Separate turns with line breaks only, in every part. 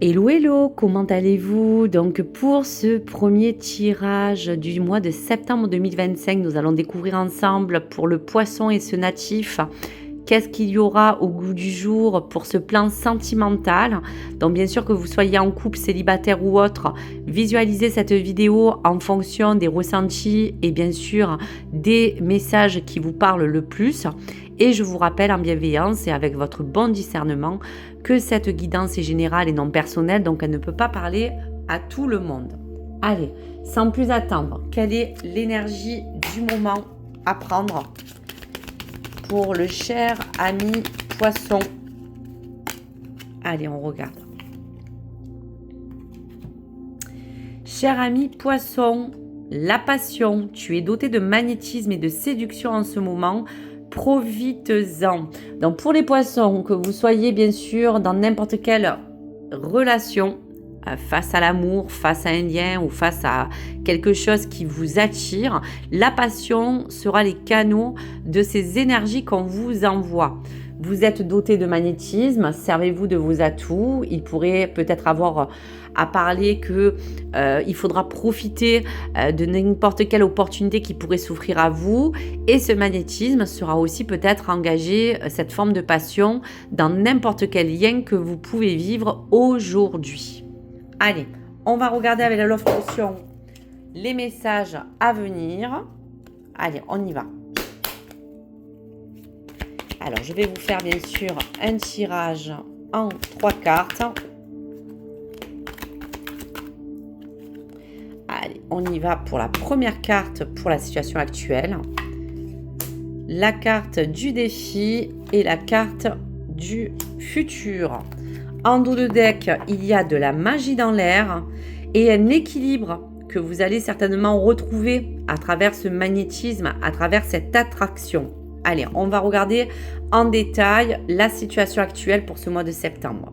Hello, hello, comment allez-vous? Donc pour ce premier tirage du mois de septembre 2025, nous allons découvrir ensemble pour le poisson et ce natif, qu'est-ce qu'il y aura au goût du jour pour ce plan sentimental. Donc bien sûr que vous soyez en couple, célibataire ou autre, visualisez cette vidéo en fonction des ressentis et bien sûr des messages qui vous parlent le plus. Et je vous rappelle en bienveillance et avec votre bon discernement que cette guidance est générale et non personnelle, donc elle ne peut pas parler à tout le monde. Allez, sans plus attendre, quelle est l'énergie du moment à prendre pour le cher ami poisson? Allez, on regarde. Cher ami poisson, la passion, tu es doté de magnétisme et de séduction en ce moment. Profites-en. Donc pour les poissons, que vous soyez bien sûr dans n'importe quelle relation, face à l'amour, face à un lien ou face à quelque chose qui vous attire, la passion sera les canaux de ces énergies qu'on vous envoie. Vous êtes doté de magnétisme, servez-vous de vos atouts. Il pourrait peut-être avoir à parler que il faudra profiter de n'importe quelle opportunité qui pourrait s'offrir à vous. Et ce magnétisme sera aussi peut-être engagé, cette forme de passion, dans n'importe quel lien que vous pouvez vivre aujourd'hui. Allez, on va regarder avec la Love Potion les messages à venir. Allez, on y va. Alors, je vais vous faire bien sûr un tirage en 3 cartes. Allez, on y va pour la première carte pour la situation actuelle. La carte du défi et la carte du futur. En dos de deck, il y a de la magie dans l'air et un équilibre que vous allez certainement retrouver à travers ce magnétisme, à travers cette attraction. Allez, on va regarder en détail la situation actuelle pour ce mois de septembre.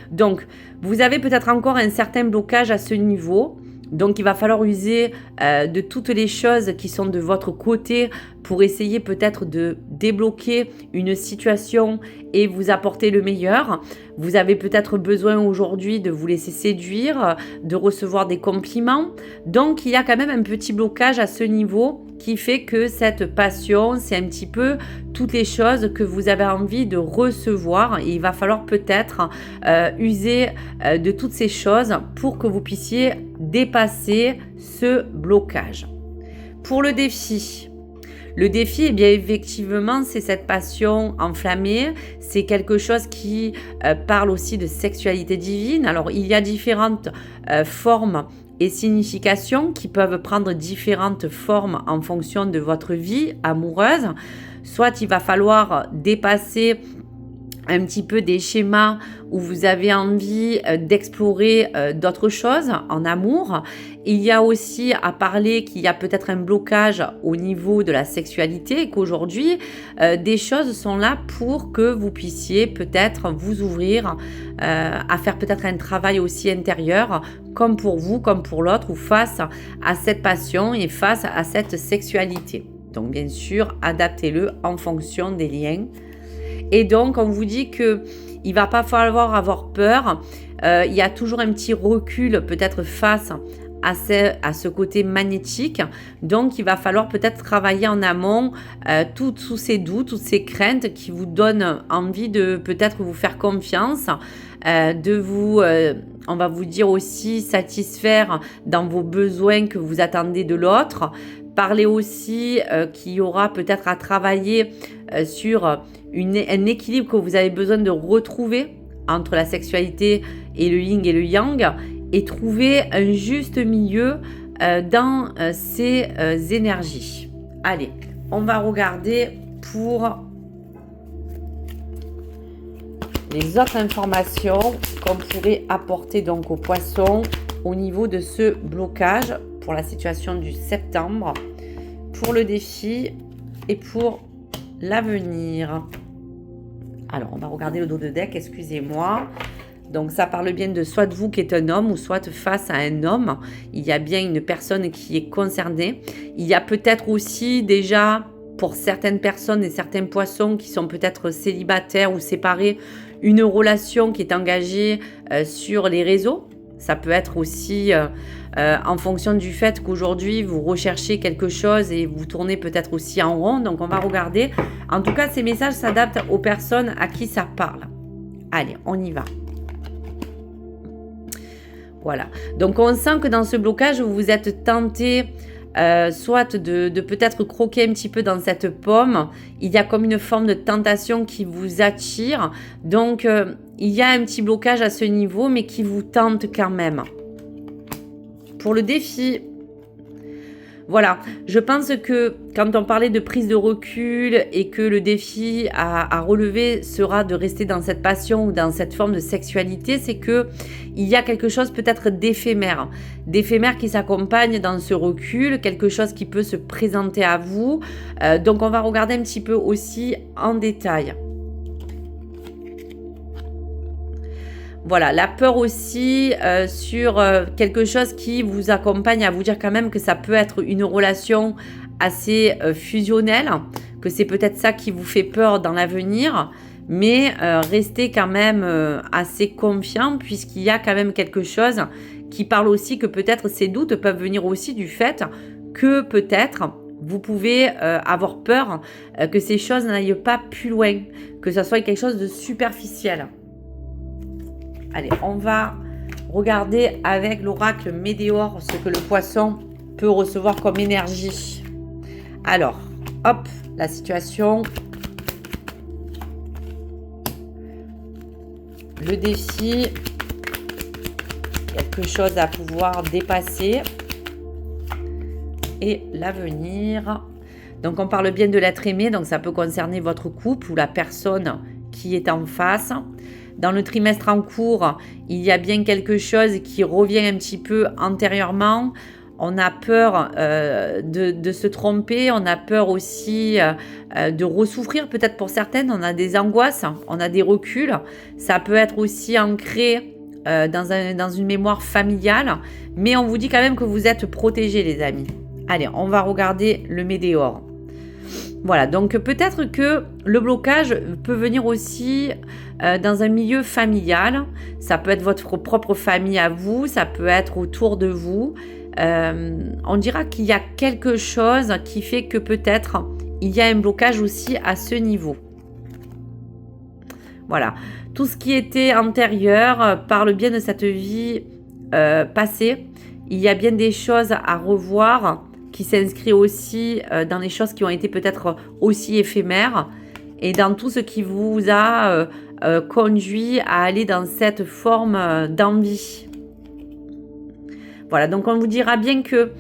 Donc, vous avez peut-être encore un certain blocage à ce niveau. Donc, il va falloir user de toutes les choses qui sont de votre côté pour essayer peut-être de débloquer une situation et vous apporter le meilleur. Vous avez peut-être besoin aujourd'hui de vous laisser séduire, de recevoir des compliments. Donc, il y a quand même un petit blocage à ce niveau qui fait que cette passion, c'est un petit peu toutes les choses que vous avez envie de recevoir. Et il va falloir peut-être user de toutes ces choses pour que vous puissiez dépasser ce blocage. Pour le défi, eh bien effectivement, c'est cette passion enflammée, c'est quelque chose qui parle aussi de sexualité divine. Alors, il y a différentes formes et significations qui peuvent prendre différentes formes en fonction de votre vie amoureuse. Soit il va falloir dépasser un petit peu des schémas où vous avez envie d'explorer d'autres choses en amour. Il y a aussi à parler qu'il y a peut-être un blocage au niveau de la sexualité et qu'aujourd'hui, des choses sont là pour que vous puissiez peut-être vous ouvrir à faire peut-être un travail aussi intérieur, comme pour vous, comme pour l'autre, ou face à cette passion et face à cette sexualité. Donc bien sûr, adaptez-le en fonction des liens. Et donc, on vous dit qu'il ne va pas falloir avoir peur. Il y a toujours un petit recul peut-être face à ce côté magnétique. Donc, il va falloir peut-être travailler en amont tous ces doutes, toutes ces craintes qui vous donnent envie de peut-être vous faire confiance, de vous, on va vous dire aussi, satisfaire dans vos besoins que vous attendez de l'autre. Parler aussi qu'il y aura peut-être à travailler sur un équilibre que vous avez besoin de retrouver entre la sexualité et le yin et le yang et trouver un juste milieu dans ces énergies. Allez, on va regarder pour les autres informations qu'on pourrait apporter donc aux poissons au niveau de ce blocage pour la situation du septembre, pour le défi et pour l'avenir. Alors, on va regarder le dos de deck, excusez-moi. Donc, ça parle bien de soit de vous qui êtes un homme ou soit face à un homme. Il y a bien une personne qui est concernée. Il y a peut-être aussi déjà, pour certaines personnes et certains poissons qui sont peut-être célibataires ou séparés, une relation qui est engagée sur les réseaux. Ça peut être aussi en fonction du fait qu'aujourd'hui, vous recherchez quelque chose et vous tournez peut-être aussi en rond. Donc, on va regarder. En tout cas, ces messages s'adaptent aux personnes à qui ça parle. Allez, on y va. Voilà. Donc, on sent que dans ce blocage, vous vous êtes tenté soit de peut-être croquer un petit peu dans cette pomme. Il y a comme une forme de tentation qui vous attire. Donc, il y a un petit blocage à ce niveau, mais qui vous tente quand même. Pour le défi, voilà, je pense que quand on parlait de prise de recul et que le défi à relever sera de rester dans cette passion ou dans cette forme de sexualité, c'est que il y a quelque chose peut-être d'éphémère qui s'accompagne dans ce recul, quelque chose qui peut se présenter à vous. Donc on va regarder un petit peu aussi en détail. Voilà, la peur aussi sur quelque chose qui vous accompagne à vous dire quand même que ça peut être une relation assez fusionnelle, que c'est peut-être ça qui vous fait peur dans l'avenir, mais restez quand même assez confiant puisqu'il y a quand même quelque chose qui parle aussi que peut-être ces doutes peuvent venir aussi du fait que peut-être vous pouvez avoir peur que ces choses n'aillent pas plus loin, que ça soit quelque chose de superficiel. Allez, on va regarder avec l'oracle Météor ce que le poisson peut recevoir comme énergie. Alors, hop, la situation. Le défi. Quelque chose à pouvoir dépasser. Et l'avenir. Donc, on parle bien de l'être aimé. Donc, ça peut concerner votre couple ou la personne qui est en face. Dans le trimestre en cours, il y a bien quelque chose qui revient un petit peu antérieurement. On a peur de se tromper, on a peur aussi de ressouffrir peut-être pour certaines. On a des angoisses, on a des reculs. Ça peut être aussi ancré dans une mémoire familiale. Mais on vous dit quand même que vous êtes protégés, les amis. Allez, on va regarder le Météor. Voilà, donc peut-être que le blocage peut venir aussi dans un milieu familial. Ça peut être votre propre famille à vous, ça peut être autour de vous. On dira qu'il y a quelque chose qui fait que peut-être il y a un blocage aussi à ce niveau. Voilà, tout ce qui était antérieur parle bien de cette vie passée. Il y a bien des choses à revoir qui s'inscrit aussi dans les choses qui ont été peut-être aussi éphémères et dans tout ce qui vous a conduit à aller dans cette forme d'envie. Voilà, donc on vous dira bien que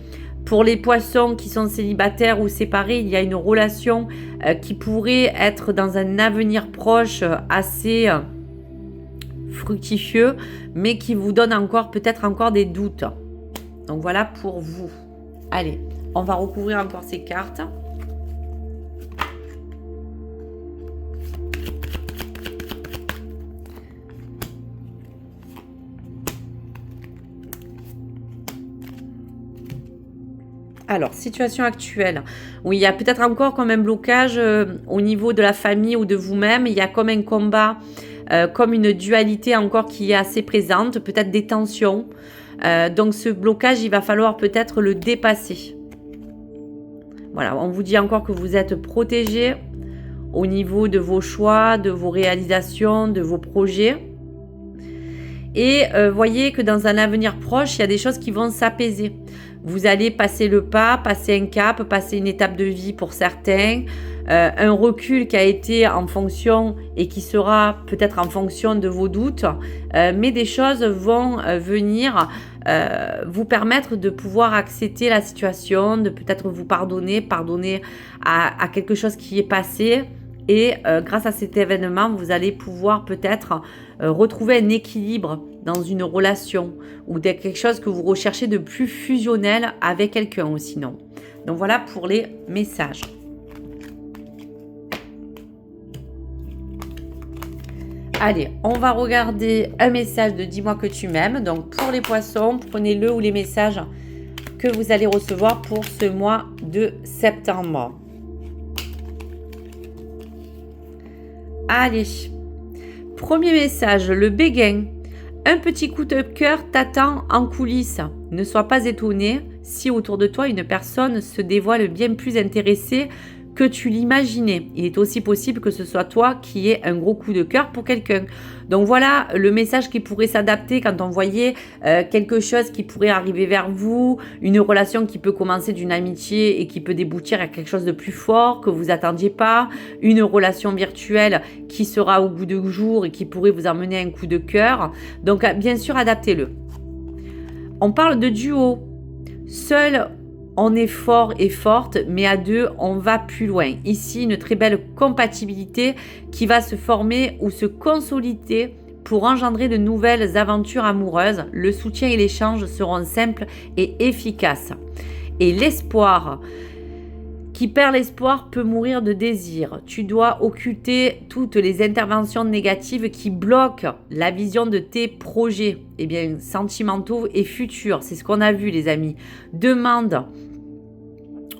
pour les poissons qui sont célibataires ou séparés, il y a une relation qui pourrait être dans un avenir proche assez fructifieux, mais qui vous donne peut-être encore des doutes. Donc voilà pour vous. Allez, on va recouvrir encore ces cartes. Alors, situation actuelle. Oui, il y a peut-être encore comme un blocage au niveau de la famille ou de vous-même. Il y a comme un combat, comme une dualité encore qui est assez présente, peut-être des tensions. Donc, ce blocage, il va falloir peut-être le dépasser. Voilà, on vous dit encore que vous êtes protégé au niveau de vos choix, de vos réalisations, de vos projets. Et voyez que dans un avenir proche, il y a des choses qui vont s'apaiser. Vous allez passer le pas, passer un cap, passer une étape de vie pour certains, un recul qui a été en fonction et qui sera peut-être en fonction de vos doutes, mais des choses vont venir vous permettre de pouvoir accepter la situation, de peut-être vous pardonner à quelque chose qui est passé. Et grâce à cet événement, vous allez pouvoir peut-être retrouver un équilibre dans une relation ou quelque chose que vous recherchez de plus fusionnel avec quelqu'un ou sinon. Donc voilà pour les messages. Allez, on va regarder un message de Dis-moi que tu m'aimes. Donc pour les poissons, prenez-le ou les messages que vous allez recevoir pour ce mois de septembre. Allez, Premier message, le béguin. Un petit coup de cœur t'attend en coulisses. Ne sois pas étonné si autour de toi une personne se dévoile bien plus intéressée que tu l'imaginais. Il est aussi possible que ce soit toi qui aies un gros coup de cœur pour quelqu'un. Donc voilà le message qui pourrait s'adapter quand on voyait quelque chose qui pourrait arriver vers vous, une relation qui peut commencer d'une amitié et qui peut déboutir à quelque chose de plus fort que vous attendiez pas, une relation virtuelle qui sera au bout de jour et qui pourrait vous emmener à un coup de cœur. Donc bien sûr, adaptez-le. On parle de duo. Seul, on est fort et forte, mais à deux, on va plus loin. Ici, une très belle compatibilité qui va se former ou se consolider pour engendrer de nouvelles aventures amoureuses. Le soutien et l'échange seront simples et efficaces. Et l'espoir. Qui perd l'espoir peut mourir de désir. Tu dois occulter toutes les interventions négatives qui bloquent la vision de tes projets, sentimentaux et futurs. C'est ce qu'on a vu, les amis. Demande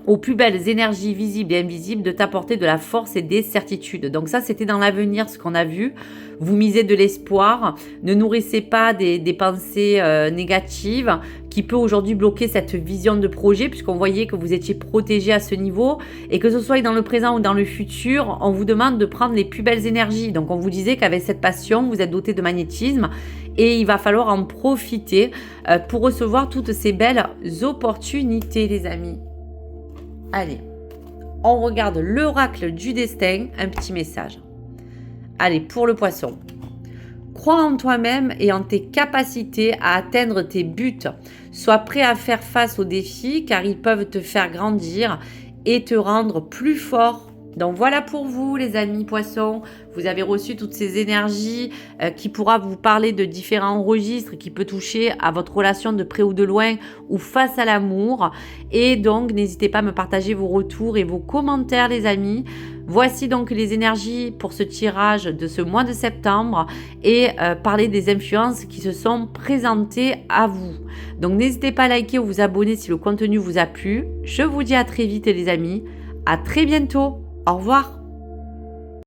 aux plus belles énergies visibles et invisibles de t'apporter de la force et des certitudes. Donc ça, c'était dans l'avenir ce qu'on a vu. Vous misez de l'espoir. Ne nourrissez pas des pensées négatives qui peut aujourd'hui bloquer cette vision de projet, puisqu'on voyait que vous étiez protégé à ce niveau et que ce soit dans le présent ou dans le futur, on vous demande de prendre les plus belles énergies. Donc on vous disait qu'avec cette passion, vous êtes doté de magnétisme et il va falloir en profiter pour recevoir toutes ces belles opportunités, les amis. Allez, on regarde l'oracle du destin, un petit message. Allez, pour le poisson. Crois en toi-même et en tes capacités à atteindre tes buts. Sois prêt à faire face aux défis car ils peuvent te faire grandir et te rendre plus fort. Donc voilà pour vous, les amis poissons. Vous avez reçu toutes ces énergies qui pourra vous parler de différents registres qui peut toucher à votre relation de près ou de loin ou face à l'amour. Et donc, n'hésitez pas à me partager vos retours et vos commentaires, les amis. Voici donc les énergies pour ce tirage de ce mois de septembre et parler des influences qui se sont présentées à vous. Donc, n'hésitez pas à liker ou vous abonner si le contenu vous a plu. Je vous dis à très vite, les amis. À très bientôt. Au revoir.